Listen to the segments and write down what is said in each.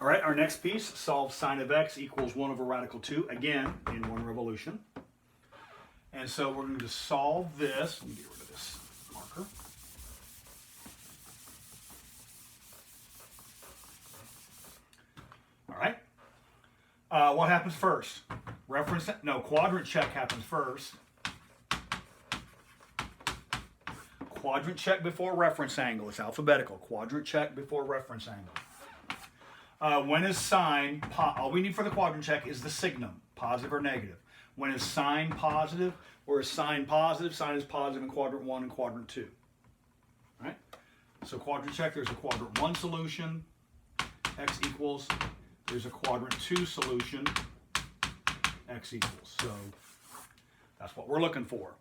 All right, our next piece, solve sine of x equals 1 over radical 2, again, in one revolution. And so we're going to solve this. Let me get rid of this marker. All right. What happens first? Quadrant check happens first. Quadrant check before reference angle. It's alphabetical. Quadrant check before reference angle. When is sine, all we need for the quadrant check is the signum, positive or negative. When is sine positive or is sine positive? Sine is positive in quadrant 1 and quadrant 2. All right? So quadrant check, there's a quadrant 1 solution, x equals. There's a quadrant 2 solution, x equals. So that's what we're looking for.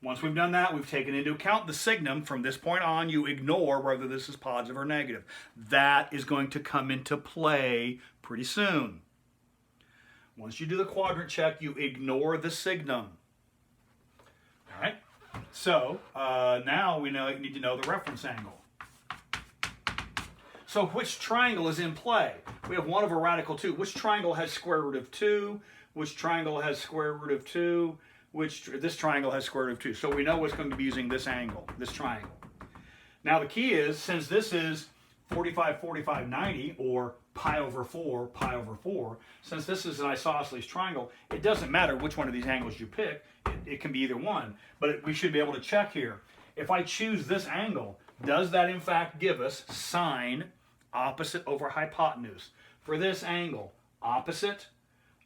Once we've done that, we've taken into account the signum. From this point on, you ignore whether this is positive or negative. That is going to come into play pretty soon. Once you do the quadrant check, you ignore the signum. All right? So now we need to know the reference angle. So which triangle is in play? We have 1 over radical 2. Which triangle has square root of 2? Which triangle has square root of 2? This triangle has square root of 2. So we know it's going to be using this angle, this triangle. Now the key is, since this is 45, 45, 90, or pi over 4, since this is an isosceles triangle, it doesn't matter which one of these angles you pick. It can be either one. But we should be able to check here. If I choose this angle, does that in fact give us sine opposite over hypotenuse? For this angle, opposite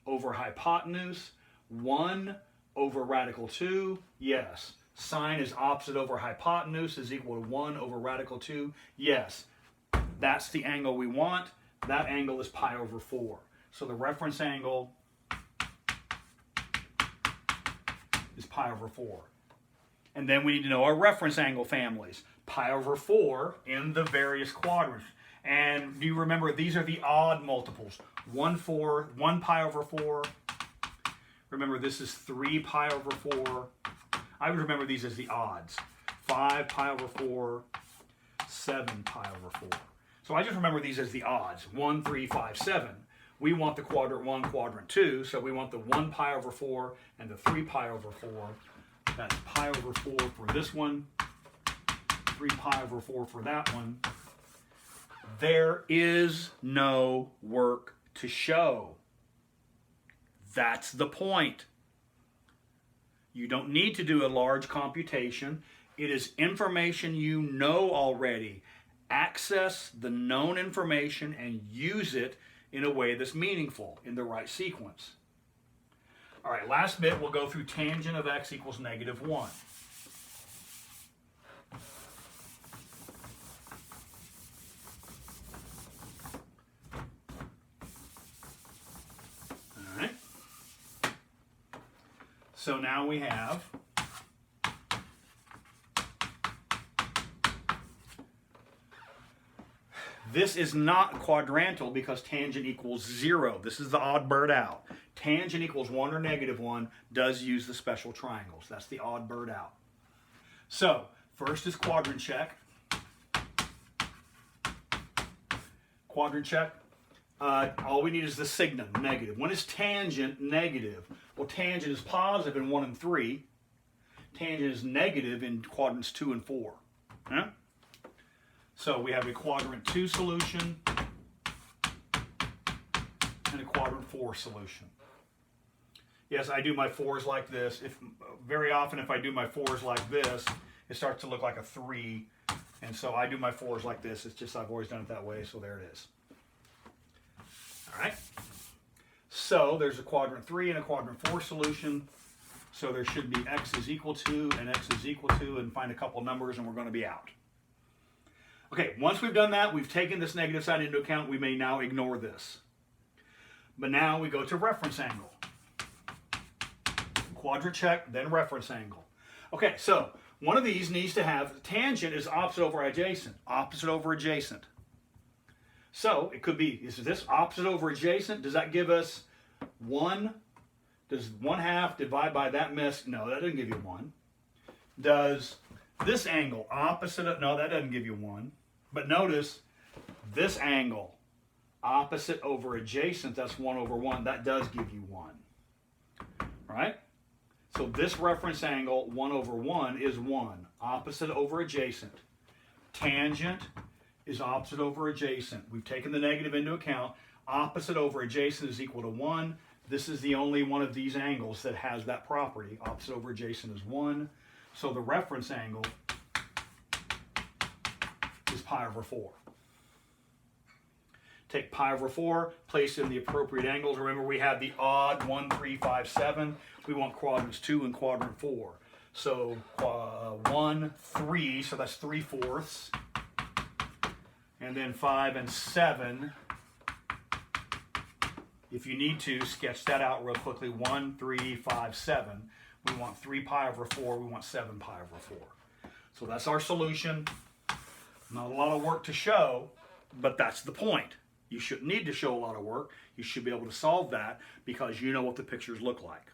over hypotenuse, 1 over radical 2, yes. Sine is opposite over hypotenuse is equal to 1 over radical 2, yes. That's the angle we want. That angle is pi over 4. So the reference angle is pi over 4. And then we need to know our reference angle families. Pi over 4 in the various quadrants. And do you remember, these are the odd multiples. 1 pi over 4. Remember, this is 3 pi over 4. I would remember these as the odds. 5 pi over 4, 7 pi over 4. So I just remember these as the odds. 1, 3, 5, 7. We want the quadrant 1, quadrant 2, so we want the 1 pi over 4 and the 3 pi over 4. That's pi over 4 for this one, 3 pi over 4 for that one. There is no work to show. That's the point. You don't need to do a large computation. It is information you know already. Access the known information and use it in a way that's meaningful, in the right sequence. All right, last bit, we'll go through tangent of x equals negative 1. All right. So now we have this is not quadrantal because tangent equals 0. This is the odd bird out. Tangent equals 1 or negative 1 does use the special triangles. That's the odd bird out. So first is quadrant check. Quadrant check. All we need is the signum, negative. When is tangent negative? Well, tangent is positive in 1 and 3. Tangent is negative in quadrants 2 and 4. Huh? So we have a quadrant 2 solution and a quadrant 4 solution. Yes, I do my 4s like this. Very often if I do my 4s like this, it starts to look like a 3. And so I do my 4s like this. It's just I've always done it that way, so there it is. All right. So there's a quadrant 3 and a quadrant 4 solution. So there should be x is equal to and x is equal to, and find a couple numbers and we're going to be out. Okay, once we've done that, we've taken this negative side into account. We may now ignore this. But now we go to reference angle. Quadrant check, then reference angle. Okay, so one of these needs to have tangent is opposite over adjacent. Opposite over adjacent. So it could be, is this opposite over adjacent? Does that give us 1? Does 1/2 divide by that mess? No, that doesn't give you 1. Does this angle opposite of, no, that doesn't give you 1. But notice this angle Opposite over adjacent, that's 1 over 1. That does give you 1. Right? So this reference angle, 1 over 1, is 1. Opposite over adjacent. Tangent is opposite over adjacent. We've taken the negative into account. Opposite over adjacent is equal to 1. This is the only one of these angles that has that property. Opposite over adjacent is 1. So the reference angle is pi over 4. Take pi over 4, place it in the appropriate angles. Remember, we had the odd 1, 3, 5, 7. We want quadrants 2 and quadrant 4. So 1, 3, so that's 3/4. And then 5 and 7. If you need to, sketch that out real quickly. 1, 3, 5, 7. We want 3 pi over 4. We want 7 pi over 4. So that's our solution. Not a lot of work to show, but that's the point. You shouldn't need to show a lot of work. You should be able to solve that because you know what the pictures look like.